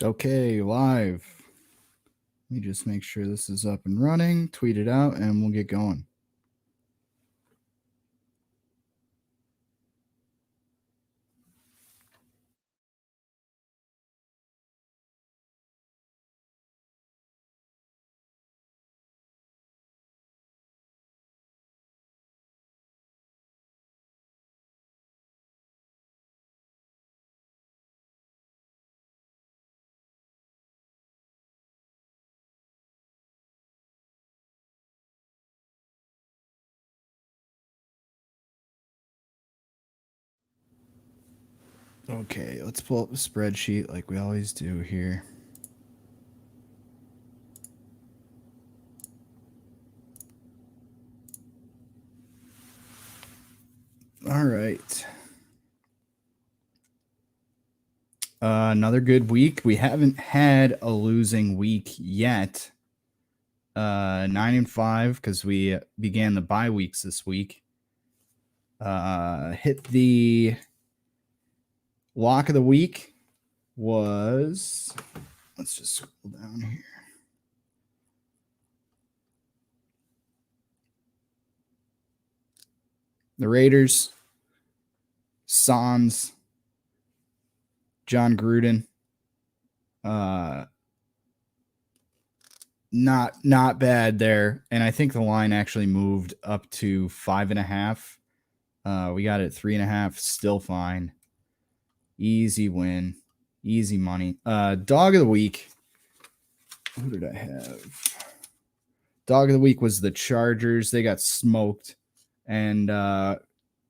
Okay, live. Let me just make sure this is up and running, tweet it out, and we'll get going. Okay, let's pull up the spreadsheet like we always do here. All right. Another good week. We haven't had a losing week yet. 9-5 because we began the bye weeks this week. Hit the lock of the week was, let's just scroll down here. The Raiders, Sans, John Gruden. Not bad there. And I think the line actually moved up to 5.5. We got it at 3.5, still fine. Easy win. Easy money. Dog of the week. Who did I have? Dog of the week was the Chargers. They got smoked. And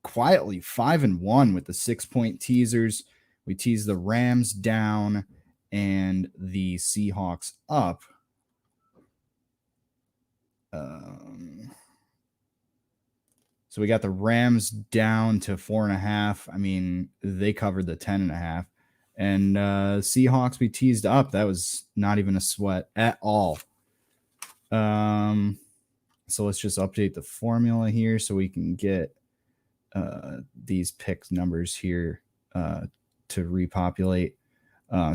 quietly 5-1 with the 6-point teasers. We teased the Rams down and the Seahawks up. So we got the Rams down to 4.5. I mean, they covered the 10.5. And Seahawks we teased up. That was not even a sweat at all. So let's just update the formula here so we can get these pick numbers here to repopulate.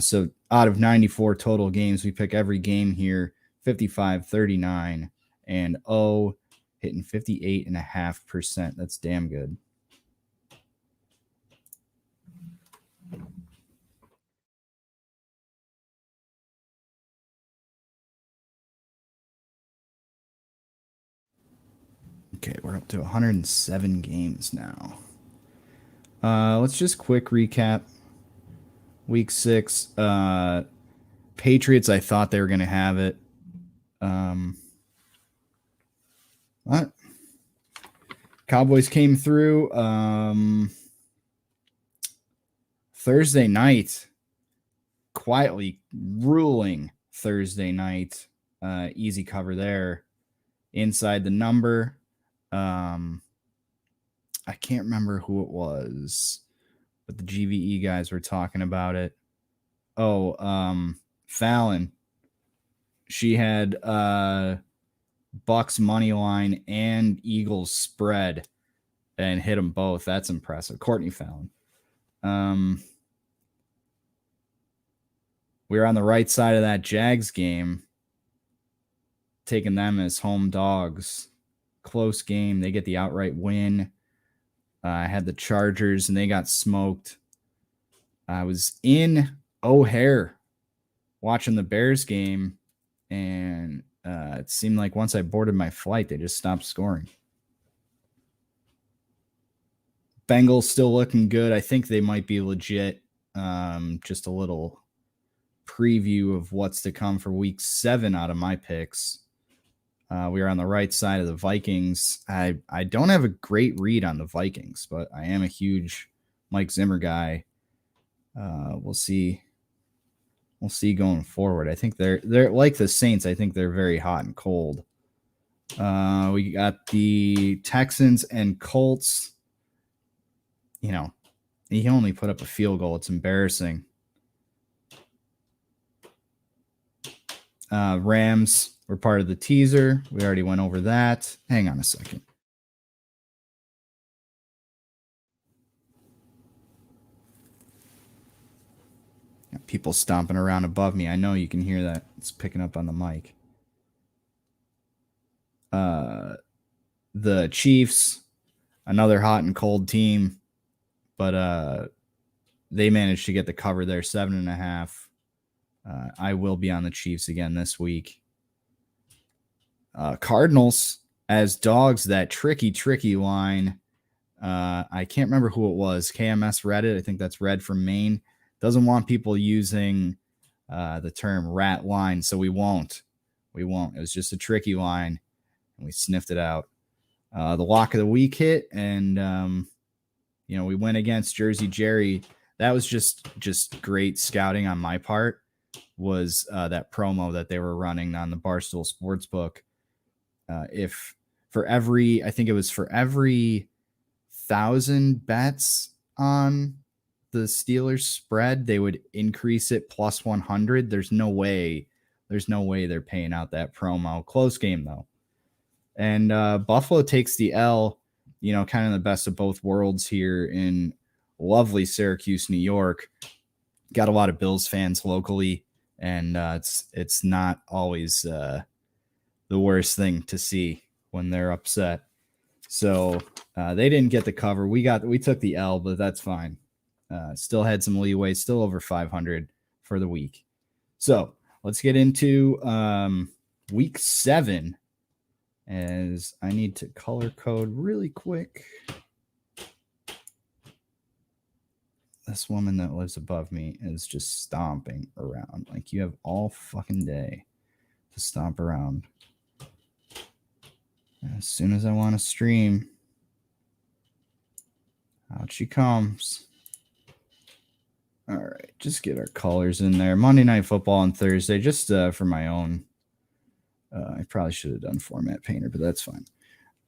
So out of 94 total games, we pick every game here, 55, 39, and hitting 58.5%. That's damn good. Okay, we're up to 107 games now. Let's just quick recap. Week 6. Patriots, I thought they were going to have it. What? Cowboys came through. Thursday night, quietly ruling Thursday night. Easy cover there. Inside the number. I can't remember who it was, but the GVE guys were talking about it. Fallon. She had Bucks money line and Eagles spread and hit them both. That's impressive. Courtney Fallon. We were on the right side of that Jags game, taking them as home dogs. Close game. They get the outright win. I had the Chargers, and they got smoked. I was in O'Hare watching the Bears game, and it seemed like once I boarded my flight, they just stopped scoring. Bengals still looking good. I think they might be legit. Just a little preview of what's to come for week 7 out of my picks. We are on the right side of the Vikings. I don't have a great read on the Vikings, but I am a huge Mike Zimmer guy. We'll see. We'll see going forward. I think they're like the Saints. I think they're very hot and cold. We got the Texans and Colts. You know, he only put up a field goal. It's embarrassing. Rams were part of the teaser. We already went over that. Hang on a second. People stomping around above me. I know you can hear that. It's picking up on the mic. The Chiefs, another hot and cold team, but they managed to get the cover there, 7.5. I will be on the Chiefs again this week. Cardinals as dogs, that tricky line. I can't remember who it was. KMS Reddit. I think that's Red from Maine. Doesn't want people using the term rat line, so we won't. It was just a tricky line, and we sniffed it out. The lock of the week hit, and we went against Jersey Jerry. That was just great scouting on my part. Was that promo that they were running on the Barstool Sportsbook? If for every 1,000 bets on the Steelers spread, they would increase it plus 100. There's no way they're paying out that promo. Close game though. And Buffalo takes the L, kind of the best of both worlds here in lovely Syracuse, New York. Got a lot of Bills fans locally, and it's not always the worst thing to see when they're upset. So they didn't get the cover. We took the L, but that's fine. Still had some leeway, still over 500 for the week. So let's get into week 7, as I need to color code really quick. This woman that lives above me is just stomping around. Like, you have all fucking day to stomp around. As soon as I want to stream, out she comes. All right, just get our colors in there. Monday Night Football on Thursday, just for my own. I probably should have done Format Painter, but that's fine.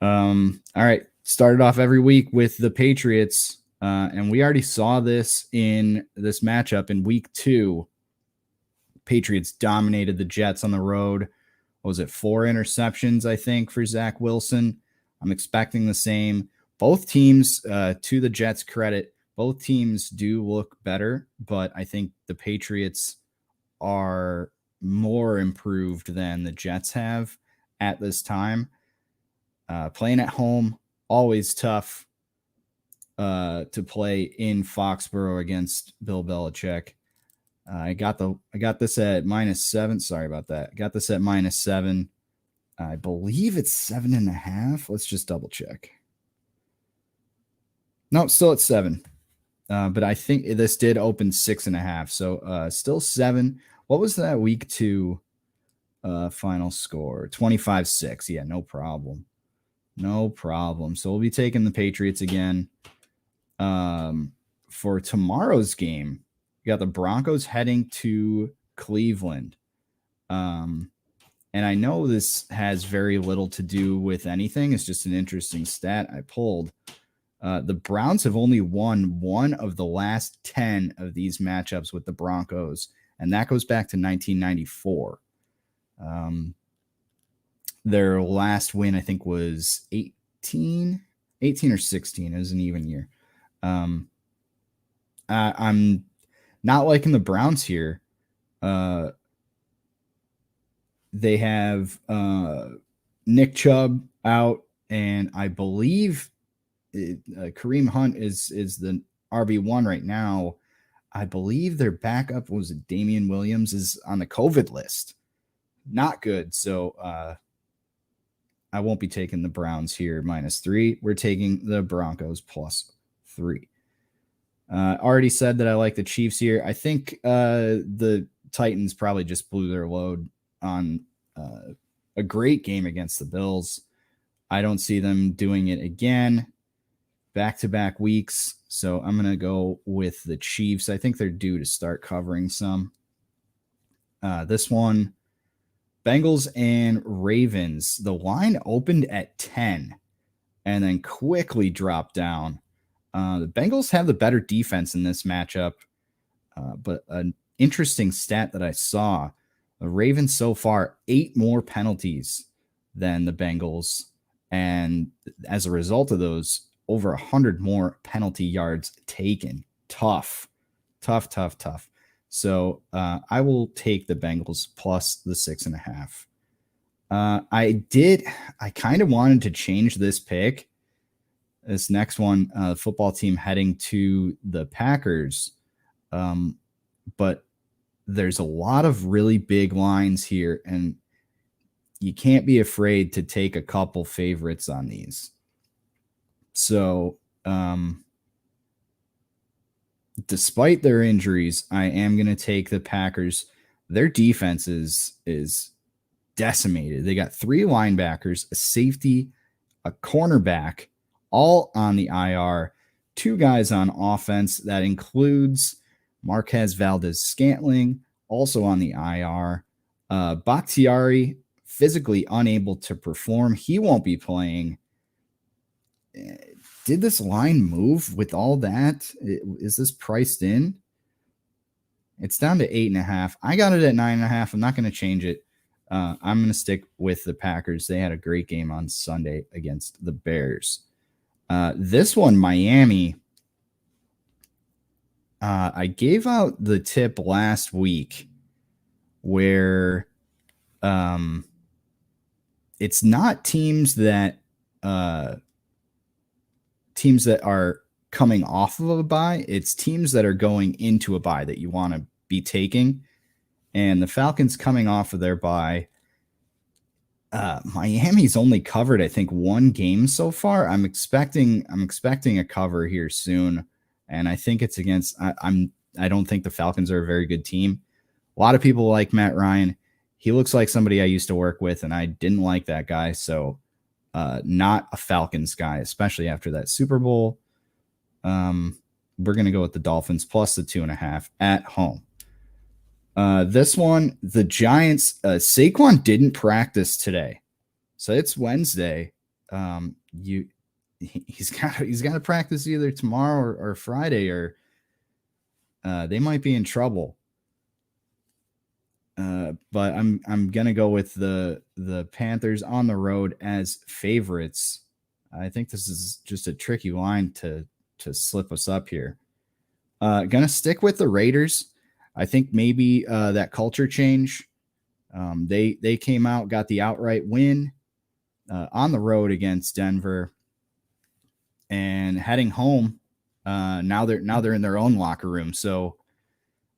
All right, started off every week with the Patriots, and we already saw this in this matchup in week 2. Patriots dominated the Jets on the road. What was it, 4 interceptions, I think, for Zach Wilson? I'm expecting the same. Both teams, to the Jets' credit, both teams do look better, but I think the Patriots are more improved than the Jets have at this time. Playing at home, always tough to play in Foxborough against Bill Belichick. I got this at -7. Sorry about that. Got this at -7. I believe it's 7.5. Let's just double check. No, still at 7. But I think this did open 6.5. So still 7. What was that week 2 final score? 25-6. Yeah, no problem. No problem. So we'll be taking the Patriots again. For tomorrow's game, we got the Broncos heading to Cleveland. And I know this has very little to do with anything. It's just an interesting stat I pulled. The Browns have only won 1 of the last 10 of these matchups with the Broncos, and that goes back to 1994. Their last win, I think, was 18 or 16. It was an even year. I'm not liking the Browns here. They have Nick Chubb out, and I believe Kareem Hunt is the RB1 right now. I believe their backup was Damian Williams is on the COVID list. Not good. So I won't be taking the Browns here -3. We're taking the Broncos +3. Already said that I like the Chiefs here. I think the Titans probably just blew their load on a great game against the Bills. I don't see them doing it again. Back-to-back weeks. So I'm going to go with the Chiefs. I think they're due to start covering some. This one, Bengals and Ravens. The line opened at 10 and then quickly dropped down. The Bengals have the better defense in this matchup, but an interesting stat that I saw, the Ravens so far, 8 more penalties than the Bengals, and as a result of those, over 100 more penalty yards taken. Tough. So I will take the Bengals plus the 6.5. I kind of wanted to change this pick. This next one, football team heading to the Packers. But there's a lot of really big lines here, and you can't be afraid to take a couple favorites on these. So, despite their injuries, I am going to take the Packers. Their defense is decimated. They got 3 linebackers, a safety, a cornerback, all on the IR, 2 guys on offense. That includes Marquez Valdez-Scantling, also on the IR. Bakhtiari, physically unable to perform. He won't be playing. Did this line move with all that? Is this priced in? It's down to 8.5. I got it at 9.5. I'm not going to change it. I'm going to stick with the Packers. They had a great game on Sunday against the Bears. This one, Miami. I gave out the tip last week where it's not teams that are coming off of a bye. It's teams that are going into a bye that you want to be taking. And the Falcons coming off of their bye. Miami's only covered, I think, 1 game so far. I'm expecting a cover here soon, and I think it's against. I don't think the Falcons are a very good team. A lot of people like Matt Ryan. He looks like somebody I used to work with, and I didn't like that guy. So, not a Falcons guy, especially after that Super Bowl. We're gonna go with the Dolphins plus the 2.5 at home. This one, the Giants, Saquon didn't practice today. So it's Wednesday. He's got to practice either tomorrow or Friday, or they might be in trouble. But I'm going to go with the Panthers on the road as favorites. I think this is just a tricky line to slip us up here. Going to stick with the Raiders. I think maybe that culture change. They came out, got the outright win on the road against Denver, and heading home. Now they're in their own locker room. So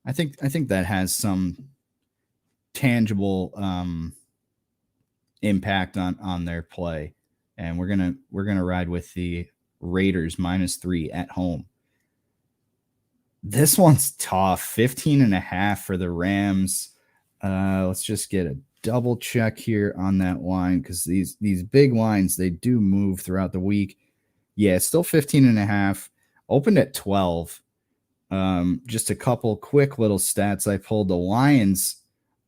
I think that has some tangible impact on their play, and we're gonna ride with the Raiders -3 at home. This one's tough. 15.5 for the Rams. Let's just get a double check here on that line, because these big lines, they do move throughout the week. Yeah, it's still 15.5. Opened at 12. Just a couple quick little stats I pulled. The Lions,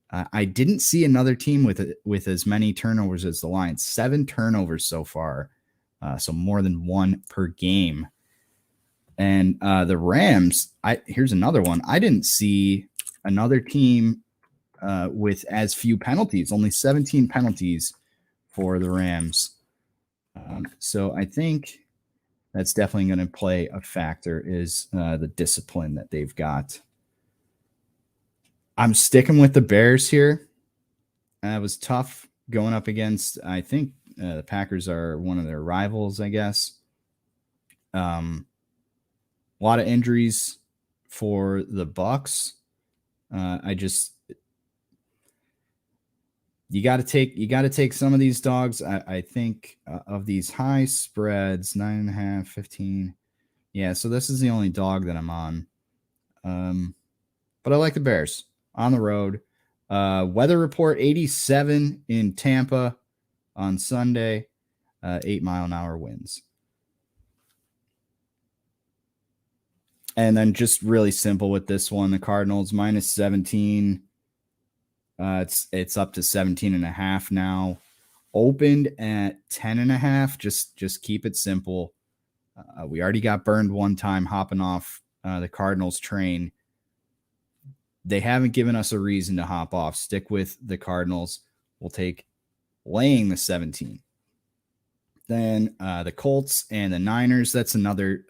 I didn't see another team with as many turnovers as the Lions. 7 turnovers so far, so more than 1 per game. And the Rams, here's another one. I didn't see another team with as few penalties, only 17 penalties for the Rams. So I think that's definitely going to play a factor, is the discipline that they've got. I'm sticking with the Bears here. It was tough going up against, I think the Packers are one of their rivals, I guess. A lot of injuries for the Bucks. You got to take some of these dogs. I think of these high spreads, 9.5, 15. Yeah, so this is the only dog that I'm on. But I like the Bears on the road. Weather report 87 in Tampa on Sunday. 8-mile-an-hour winds. And then just really simple with this one, the Cardinals -17. It's up to 17.5 now. Opened at 10.5. Just keep it simple. We already got burned one time hopping off the Cardinals train. They haven't given us a reason to hop off. Stick with the Cardinals. We'll take laying the 17. Then the Colts and the Niners. That's another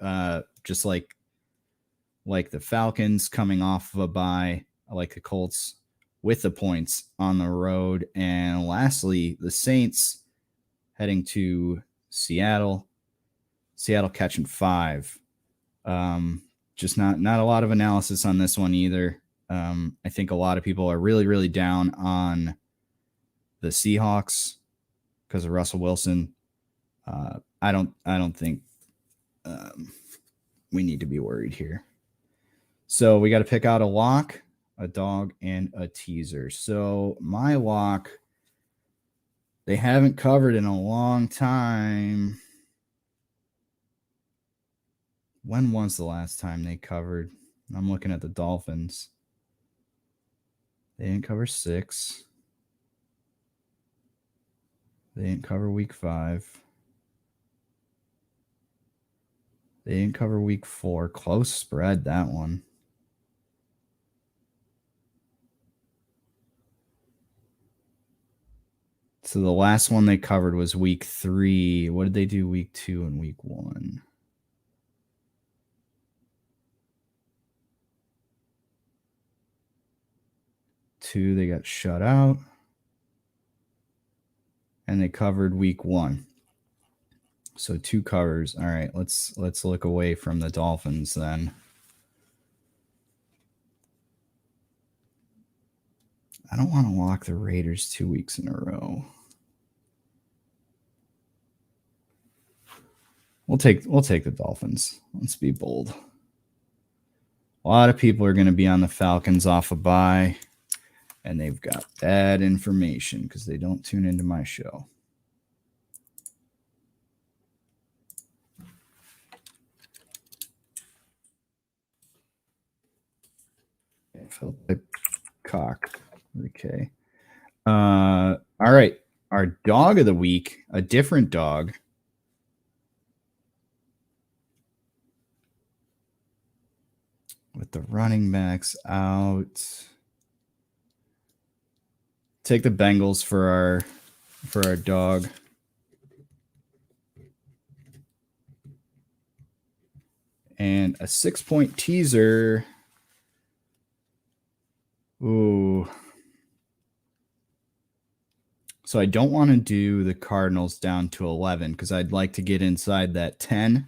just like the Falcons coming off of a bye. I like the Colts with the points on the road. And lastly, the Saints heading to Seattle. Seattle catching 5. Just not a lot of analysis on this one either. I think a lot of people are really, really down on the Seahawks because of Russell Wilson. I don't think we need to be worried here. So we got to pick out a lock, a dog, and a teaser. So my lock, they haven't covered in a long time. When was the last time they covered? I'm looking at the Dolphins. They didn't cover 6. They didn't cover week 5. They didn't cover week 4. Close spread, that one. So the last one they covered was week 3. What did they do week 2 and week 1? Two, they got shut out. And they covered week 1. So 2 covers. All right, let's look away from the Dolphins then. I don't want to lock the Raiders 2 weeks in a row. We'll take the Dolphins. Let's be bold. A lot of people are going to be on the Falcons off a bye, and they've got bad information because they don't tune into my show. Philip Cock. Okay. All right. Our dog of the week, a different dog. With the running backs out. Take the Bengals for our dog. And a 6-point teaser. Ooh. So I don't want to do the Cardinals down to 11 because I'd like to get inside that 10.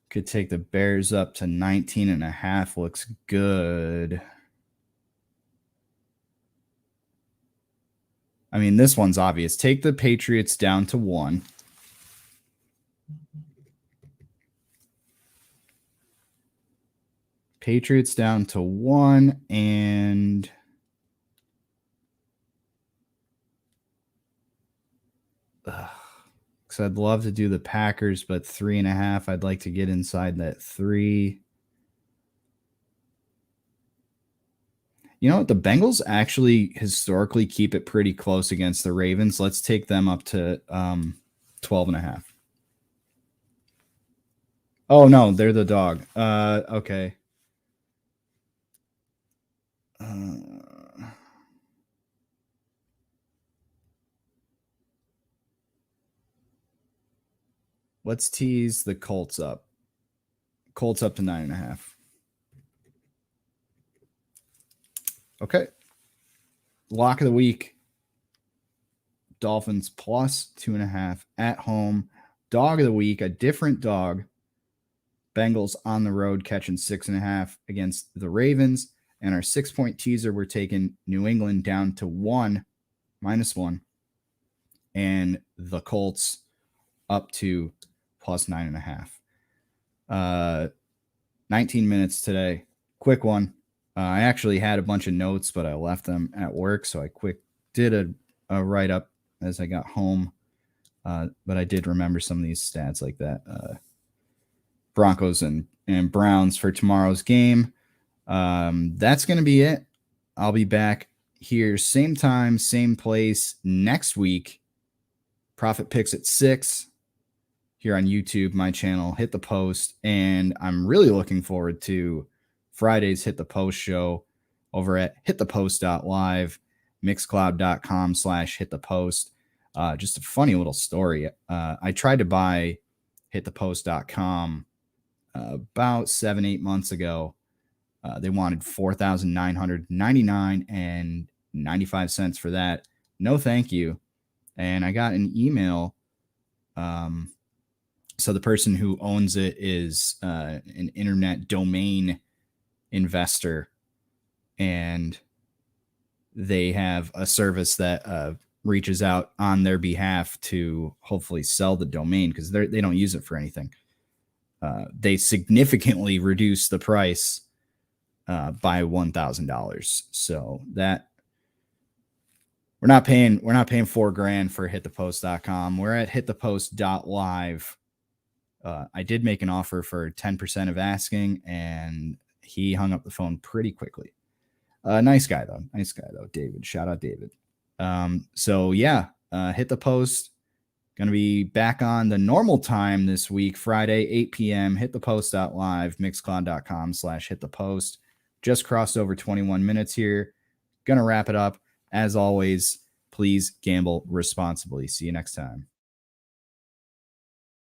Could take the Bears up to 19.5. Looks good. I mean, this one's obvious. Take the Patriots down to 1. Patriots down to 1 and because I'd love to do the Packers, but 3.5. I'd like to get inside that 3. You know what? The Bengals actually historically keep it pretty close against the Ravens. Let's take them up to 12.5. Oh, no, they're the dog. Okay. Let's tease the Colts up. Colts up to 9.5. Okay. Lock of the week. Dolphins plus 2.5 at home. Dog of the week, a different dog. Bengals on the road catching 6.5 against the Ravens. And our 6-point teaser, we're taking New England down to -1. And the Colts up to plus 9.5. 19 minutes today. Quick one. I actually had a bunch of notes, but I left them at work. So I did a write-up as I got home. But I did remember some of these stats like that. Broncos and Browns for tomorrow's game. That's going to be it. I'll be back here same time, same place next week. Profit picks at 6 here on YouTube, my channel. Hit the post. And I'm really looking forward to Friday's Hit the Post show over at hitthepost.live, mixcloud.com/hitthepost. Just a funny little story. I tried to buy hitthepost.com about 7-8 months ago. They wanted $4,999 and 95 cents for that. No, thank you. And I got an email. So the person who owns it is an internet domain investor, and they have a service that reaches out on their behalf to hopefully sell the domain because they don't use it for anything. They significantly reduce the price by $1,000. So that we're not paying $4,000 for hitthepost.com. We're at hitthepost.live. I did make an offer for 10% of asking, and he hung up the phone pretty quickly. Nice guy though. David. Shout out David. So yeah, Hit the Post. Going to be back on the normal time this week, Friday, 8 p.m. Hitthepost.live, mixcloud.com/hitthepost. Just crossed over 21 minutes here. Going to wrap it up. As always, please gamble responsibly. See you next time.